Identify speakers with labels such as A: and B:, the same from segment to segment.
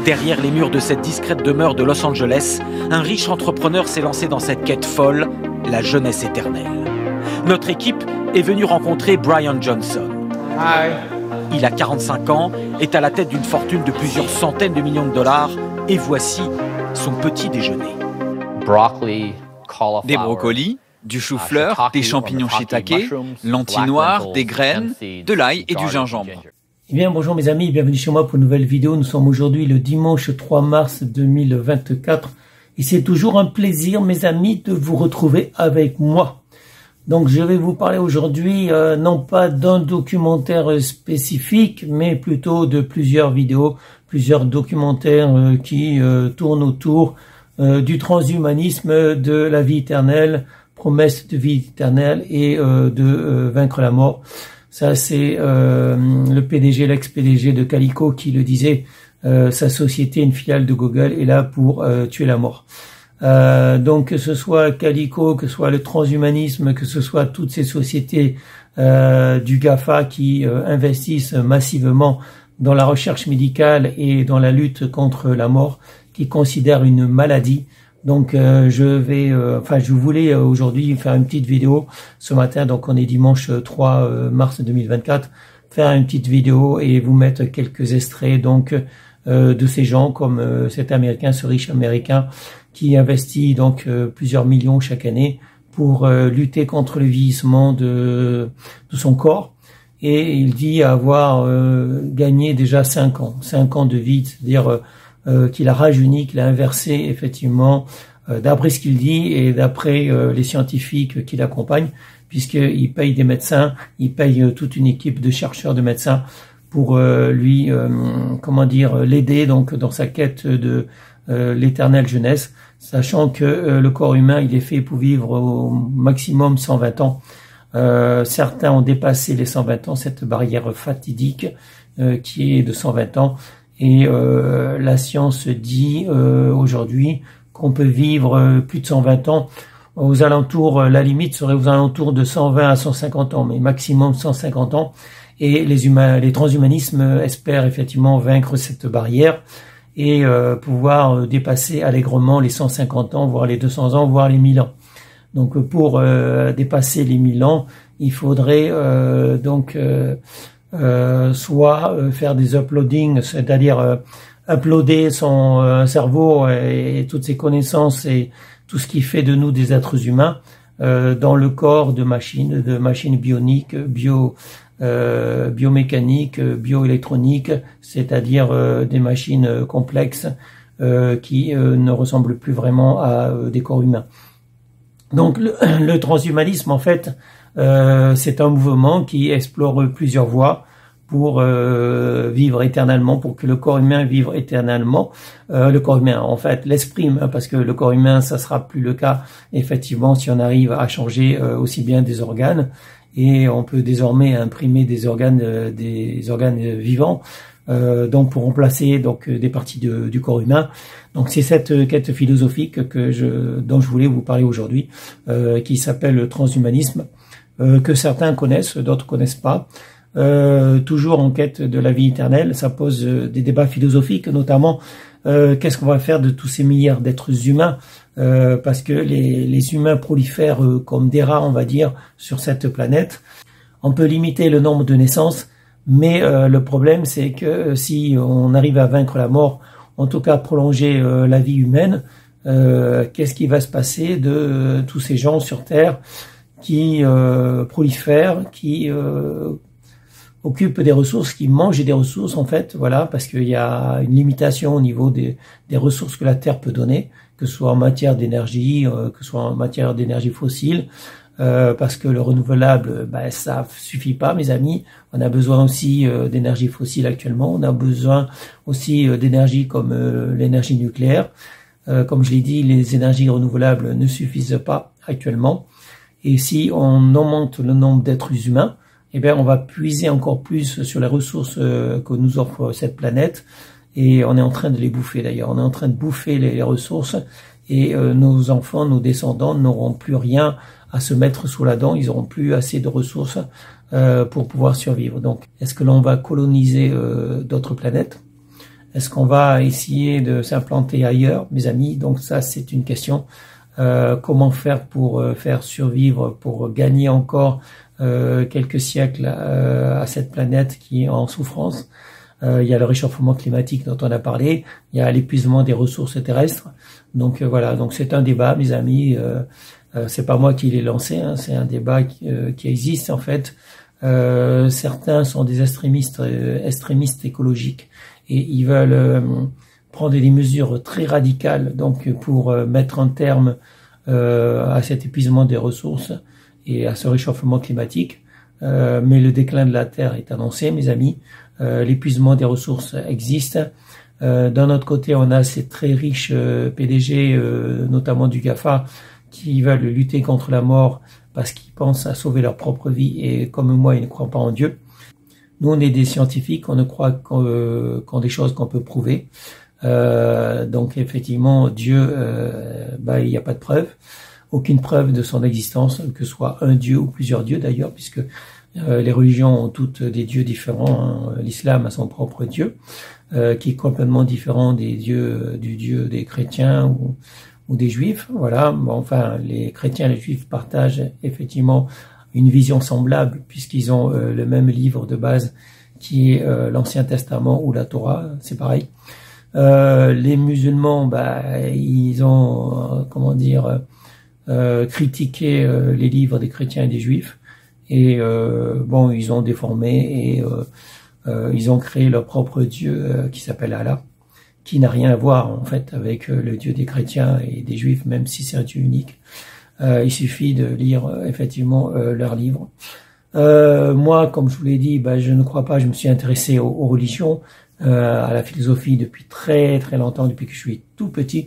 A: Derrière les murs de cette discrète demeure de Los Angeles, un riche entrepreneur s'est lancé dans cette quête folle, la jeunesse éternelle. Notre équipe est venue rencontrer Brian Johnson.
B: Hi.
A: Il a 45 ans, est à la tête d'une fortune de plusieurs centaines de millions de dollars et voici son petit déjeuner.
C: Des brocolis, du chou-fleur, des champignons shiitake, lentilles noires, des graines, de l'ail et du gingembre.
D: Eh bien, bonjour mes amis, bienvenue chez moi pour une nouvelle vidéo. Nous sommes aujourd'hui le dimanche 3 mars 2024 et c'est toujours un plaisir, mes amis, de vous retrouver avec moi. Donc, je vais vous parler aujourd'hui, non pas d'un documentaire spécifique, mais plutôt de plusieurs vidéos, plusieurs documentaires qui tournent autour du transhumanisme, de la vie éternelle, promesse de vie éternelle et de vaincre la mort. Ça, c'est le PDG, l'ex-PDG de Calico qui le disait. Sa société, une filiale de Google, est là pour tuer la mort. Donc, que ce soit Calico, que ce soit le transhumanisme, que ce soit toutes ces sociétés du GAFA qui investissent massivement dans la recherche médicale et dans la lutte contre la mort, qui considèrent une maladie. Donc je voulais aujourd'hui faire une petite vidéo ce matin, donc on est dimanche 3 mars 2024, faire une petite vidéo et vous mettre quelques extraits donc de ces gens comme cet Américain, ce riche Américain qui investit donc plusieurs millions chaque année pour lutter contre le vieillissement de son corps. Et il dit avoir gagné déjà 5 ans de vie, c'est-à-dire qu'il a rajeuni, qu'il a inversé effectivement, d'après ce qu'il dit et d'après les scientifiques qui l'accompagnent, puisqu'il paye des médecins, il paye toute une équipe de chercheurs, de médecins pour lui, l'aider donc dans sa quête de l'éternelle jeunesse, sachant que le corps humain, il est fait pour vivre au maximum 120 ans. Certains ont dépassé les 120 ans, cette barrière fatidique qui est de 120 ans. Et la science dit aujourd'hui qu'on peut vivre plus de 120 ans. Aux alentours, la limite serait aux alentours de 120 à 150 ans, mais maximum 150 ans. Et les transhumanismes espèrent effectivement vaincre cette barrière et pouvoir dépasser allègrement les 150 ans, voire les 200 ans, voire les 1000 ans. Donc pour dépasser les 1000 ans, il faudrait soit faire des uploadings, c'est-à-dire uploader son cerveau et toutes ses connaissances et tout ce qui fait de nous des êtres humains dans le corps de machines bioniques, biomécaniques, bioélectroniques, c'est-à-dire des machines complexes qui ne ressemblent plus vraiment à des corps humains. Donc le transhumanisme, en fait, c'est un mouvement qui explore plusieurs voies pour vivre éternellement, pour que le corps humain vive éternellement. Le corps humain, en fait, l'esprit humain, parce que le corps humain, ça sera plus le cas, effectivement, si on arrive à changer aussi bien des organes. Et on peut désormais imprimer des organes vivants, donc pour remplacer donc des parties du corps humain. Donc c'est cette quête philosophique dont je voulais vous parler aujourd'hui, qui s'appelle le transhumanisme, que certains connaissent, d'autres connaissent pas. Toujours en quête de la vie éternelle, ça pose des débats philosophiques, notamment qu'est-ce qu'on va faire de tous ces milliards d'êtres humains, parce que les humains prolifèrent comme des rats, on va dire, sur cette planète. On peut limiter le nombre de naissances, mais le problème c'est que si on arrive à vaincre la mort, en tout cas prolonger la vie humaine, qu'est-ce qui va se passer de tous ces gens sur Terre qui prolifèrent, qui occupent des ressources, qui mangent des ressources en fait, voilà, parce qu'il y a une limitation au niveau des ressources que la Terre peut donner, que ce soit en matière d'énergie, que ce soit en matière d'énergie fossile, parce que le renouvelable, ça suffit pas, mes amis. On a besoin aussi d'énergie fossile actuellement. On a besoin aussi d'énergie comme l'énergie nucléaire. Comme je l'ai dit, les énergies renouvelables ne suffisent pas actuellement. Et si on augmente le nombre d'êtres humains, eh bien, on va puiser encore plus sur les ressources que nous offre cette planète. Et on est en train de les bouffer d'ailleurs. On est en train de bouffer les ressources et nos enfants, nos descendants n'auront plus rien à se mettre sous la dent. Ils n'auront plus assez de ressources pour pouvoir survivre. Donc, est-ce que l'on va coloniser d'autres planètes? Est-ce qu'on va essayer de s'implanter ailleurs, mes amis? Donc ça, c'est une question. Comment faire pour faire survivre, pour gagner encore quelques siècles à cette planète qui est en souffrance? Il y a le réchauffement climatique dont on a parlé, il y a l'épuisement des ressources terrestres. Donc voilà, donc c'est un débat, mes amis. C'est pas moi qui l'ai lancé, hein, c'est un débat qui existe en fait. Certains sont des extrémistes écologiques et ils veulent prendre des mesures très radicales donc pour mettre un terme à cet épuisement des ressources et à ce réchauffement climatique. Mais le déclin de la Terre est annoncé, mes amis. L'épuisement des ressources existe. D'un autre côté, on a ces très riches PDG, notamment du GAFA, qui veulent lutter contre la mort parce qu'ils pensent à sauver leur propre vie et comme moi, ils ne croient pas en Dieu. Nous, on est des scientifiques, on ne croit qu'en des choses qu'on peut prouver. Donc effectivement, Dieu, il n'y a pas de preuve, aucune preuve de son existence, que ce soit un Dieu ou plusieurs dieux d'ailleurs, puisque les religions ont toutes des dieux différents. Hein. L'islam a son propre Dieu, qui est complètement différent des dieux, du Dieu des chrétiens ou des juifs. Voilà. Bon, enfin, les chrétiens et les juifs partagent effectivement une vision semblable, puisqu'ils ont le même livre de base qui est l'Ancien Testament ou la Torah, c'est pareil. Les musulmans, ils ont, critiqué les livres des chrétiens et des juifs, et ils ont déformé et ils ont créé leur propre Dieu qui s'appelle Allah, qui n'a rien à voir en fait avec le Dieu des chrétiens et des juifs, même si c'est un Dieu unique. Il suffit de lire effectivement leurs livres. Moi, comme je vous l'ai dit, je ne crois pas. Je me suis intéressé aux religions, à la philosophie depuis très très longtemps, depuis que je suis tout petit.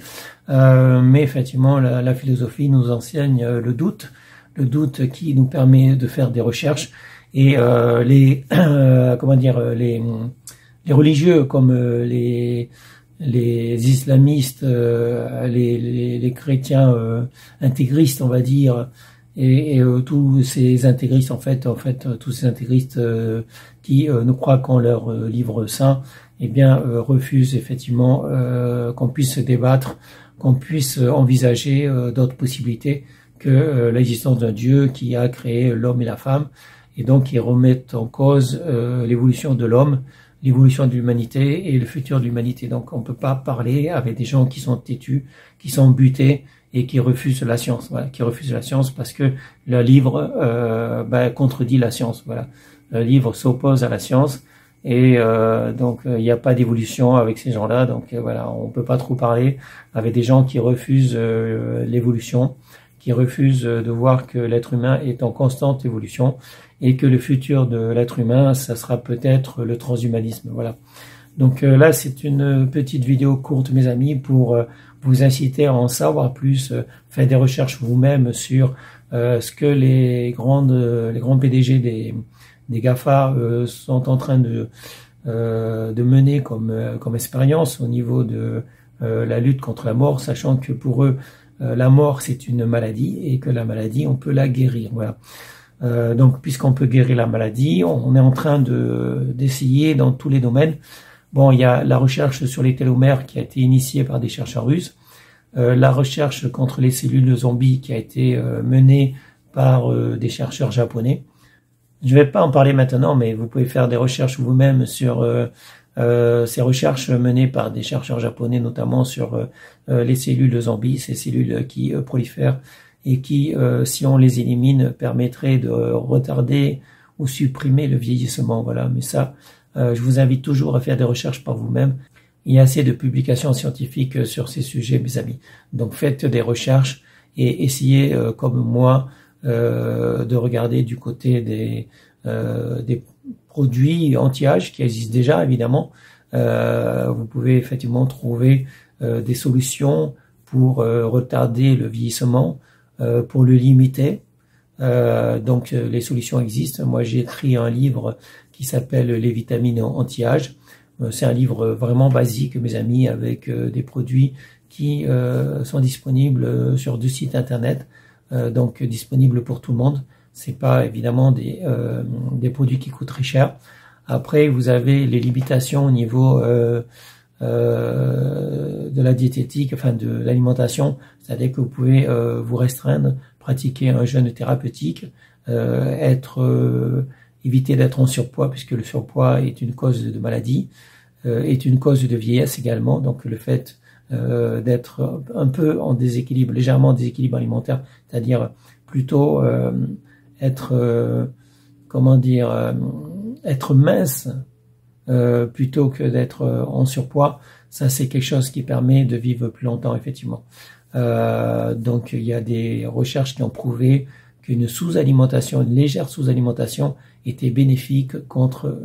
D: Mais effectivement, la philosophie nous enseigne le doute qui nous permet de faire des recherches. Et les religieux comme les islamistes, les chrétiens intégristes, on va dire, et tous ces intégristes, tous ces intégristes qui ne croient qu'en leur livre saint, refusent effectivement qu'on puisse se débattre, qu'on puisse envisager d'autres possibilités que l'existence d'un Dieu qui a créé l'homme et la femme, et donc ils remettent en cause l'évolution de l'homme, l'évolution de l'humanité et le futur de l'humanité. Donc on ne peut pas parler avec des gens qui sont têtus, qui sont butés et qui refusent la science. Voilà, qui refusent la science parce que le livre contredit la science. Voilà, le livre s'oppose à la science et donc il n'y a pas d'évolution avec ces gens-là. Donc voilà, on peut pas trop parler avec des gens qui refusent l'évolution, qui refusent de voir que l'être humain est en constante évolution et que le futur de l'être humain, ça sera peut-être le transhumanisme. Voilà. Donc là, c'est une petite vidéo courte, mes amis, pour vous inciter à en savoir plus. Faites des recherches vous-même sur ce que les grands PDG des GAFA sont en train de mener comme expérience au niveau de la lutte contre la mort, sachant que pour eux, la mort, c'est une maladie et que la maladie, on peut la guérir. Voilà. Donc, puisqu'on peut guérir la maladie, on est en train d'essayer dans tous les domaines. Bon, il y a la recherche sur les télomères qui a été initiée par des chercheurs russes, la recherche contre les cellules zombies qui a été menée par des chercheurs japonais. Je ne vais pas en parler maintenant, mais vous pouvez faire des recherches vous-même sur ces recherches menées par des chercheurs japonais, notamment sur les cellules zombies, ces cellules qui prolifèrent et qui, si on les élimine, permettraient de retarder ou supprimer le vieillissement. Voilà, mais ça, je vous invite toujours à faire des recherches par vous-même. Il y a assez de publications scientifiques sur ces sujets, mes amis. Donc faites des recherches et essayez, comme moi, de regarder du côté des produits anti-âge qui existent déjà, évidemment. Vous pouvez effectivement trouver des solutions pour retarder le vieillissement, pour le limiter. Donc les solutions existent. Moi, j'ai écrit un livre qui s'appelle Les vitamines anti-âge. C'est un livre vraiment basique, mes amis, avec des produits qui sont disponibles sur 2 sites internet, donc disponibles pour tout le monde. C'est pas évidemment des produits qui coûtent très cher. Après, vous avez les limitations au niveau de la diététique, enfin de l'alimentation, c'est-à-dire que vous pouvez vous restreindre, pratiquer un jeûne thérapeutique, éviter d'être en surpoids, puisque le surpoids est une cause de maladie, est une cause de vieillesse également. Donc le fait d'être un peu en déséquilibre, légèrement en déséquilibre alimentaire, c'est-à-dire plutôt être mince plutôt que d'être en surpoids, ça c'est quelque chose qui permet de vivre plus longtemps effectivement. Donc il y a des recherches qui ont prouvé qu'une sous-alimentation, une légère sous-alimentation était bénéfique contre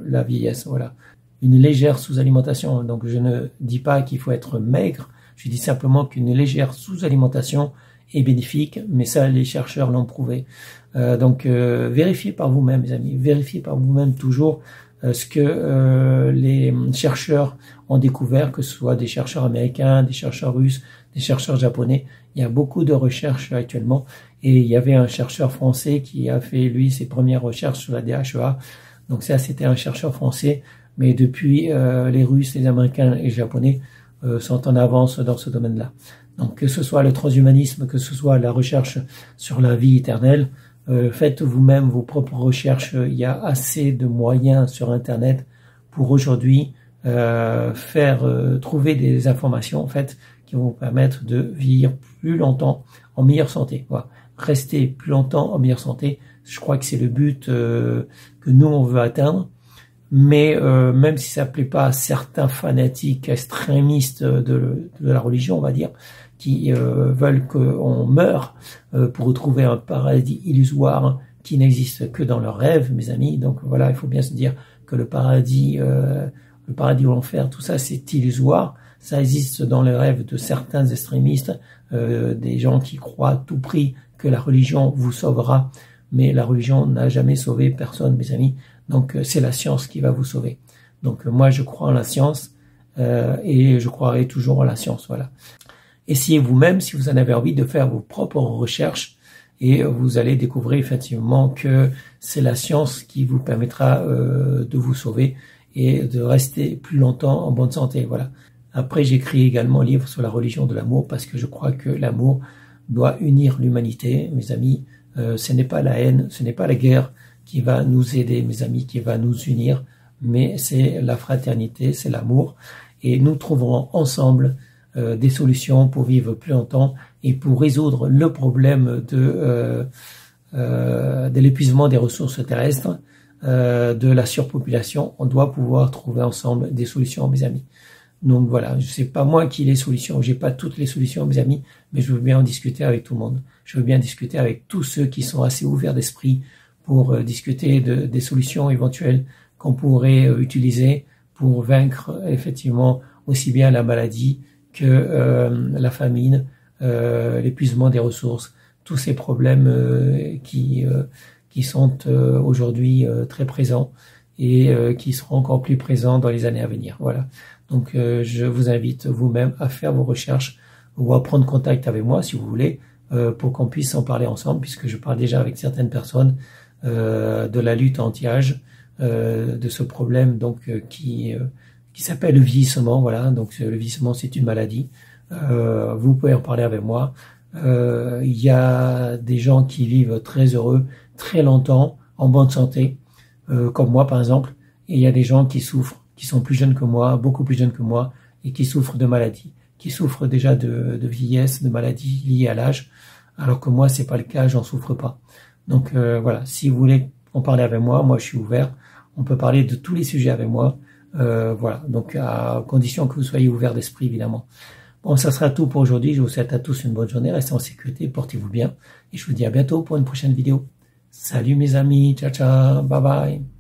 D: la vieillesse. Voilà, une légère sous-alimentation. Donc je ne dis pas qu'il faut être maigre, je dis simplement qu'une légère sous-alimentation est bénéfique, mais ça les chercheurs l'ont prouvé. Donc vérifiez par vous-même, mes amis, vérifiez par vous-même toujours ce que les chercheurs ont découvert, que ce soit des chercheurs américains, des chercheurs russes, des chercheurs japonais. Il y a beaucoup de recherches actuellement, et il y avait un chercheur français qui a fait lui ses premières recherches sur la DHEA. Donc ça, c'était un chercheur français, mais depuis les Russes, les Américains et les Japonais sont en avance dans ce domaine-là. Donc que ce soit le transhumanisme, que ce soit la recherche sur la vie éternelle, faites vous-même vos propres recherches. Il y a assez de moyens sur Internet pour aujourd'hui trouver des informations en fait qui vont vous permettre de vieillir plus longtemps en meilleure santé. Voilà. Rester plus longtemps en meilleure santé, je crois que c'est le but que nous on veut atteindre. Mais même si ça plaît pas à certains fanatiques extrémistes de la religion, on va dire, qui veulent qu'on meure pour retrouver un paradis illusoire qui n'existe que dans leurs rêves, mes amis. Donc voilà, il faut bien se dire que le paradis ou l'enfer, tout ça c'est illusoire. Ça existe dans les rêves de certains extrémistes, des gens qui croient à tout prix que la religion vous sauvera, mais la religion n'a jamais sauvé personne, mes amis. Donc c'est la science qui va vous sauver. Donc moi je crois en la science et je croirai toujours en la science. Voilà. Essayez vous-même si vous en avez envie de faire vos propres recherches et vous allez découvrir effectivement que c'est la science qui vous permettra de vous sauver et de rester plus longtemps en bonne santé. Voilà. Après j'écris également un livre sur la religion de l'amour parce que je crois que l'amour doit unir l'humanité, mes amis. Ce n'est pas la haine, ce n'est pas la guerre qui va nous aider, mes amis, qui va nous unir, mais c'est la fraternité, c'est l'amour, et nous trouverons ensemble des solutions pour vivre plus longtemps et pour résoudre le problème de l'épuisement des ressources terrestres, de la surpopulation. On doit pouvoir trouver ensemble des solutions, mes amis. Donc voilà, je sais pas moi qui ai les solutions, j'ai pas toutes les solutions, mes amis, mais je veux bien en discuter avec tout le monde. Je veux bien discuter avec tous ceux qui sont assez ouverts d'esprit pour discuter des solutions éventuelles qu'on pourrait utiliser pour vaincre effectivement aussi bien la maladie que la famine, l'épuisement des ressources, tous ces problèmes qui sont aujourd'hui très présents et qui seront encore plus présents dans les années à venir. Voilà. Donc je vous invite vous-même à faire vos recherches ou à prendre contact avec moi si vous voulez pour qu'on puisse en parler ensemble, puisque je parle déjà avec certaines personnes de la lutte anti-âge, de ce problème donc qui s'appelle le vieillissement. Voilà, donc le vieillissement c'est une maladie. Vous pouvez en parler avec moi. Il y a des gens qui vivent très heureux, très longtemps, en bonne santé, comme moi par exemple, et il y a des gens qui souffrent, qui sont plus jeunes que moi, beaucoup plus jeunes que moi, et qui souffrent de maladies, qui souffrent déjà de vieillesse, de maladies liées à l'âge, alors que moi c'est pas le cas, j'en souffre pas. Donc voilà, si vous voulez en parler avec moi, moi je suis ouvert, on peut parler de tous les sujets avec moi, voilà, donc à condition que vous soyez ouvert d'esprit évidemment. Bon, ça sera tout pour aujourd'hui, je vous souhaite à tous une bonne journée, restez en sécurité, portez-vous bien, et je vous dis à bientôt pour une prochaine vidéo. Salut mes amis, ciao ciao, bye bye.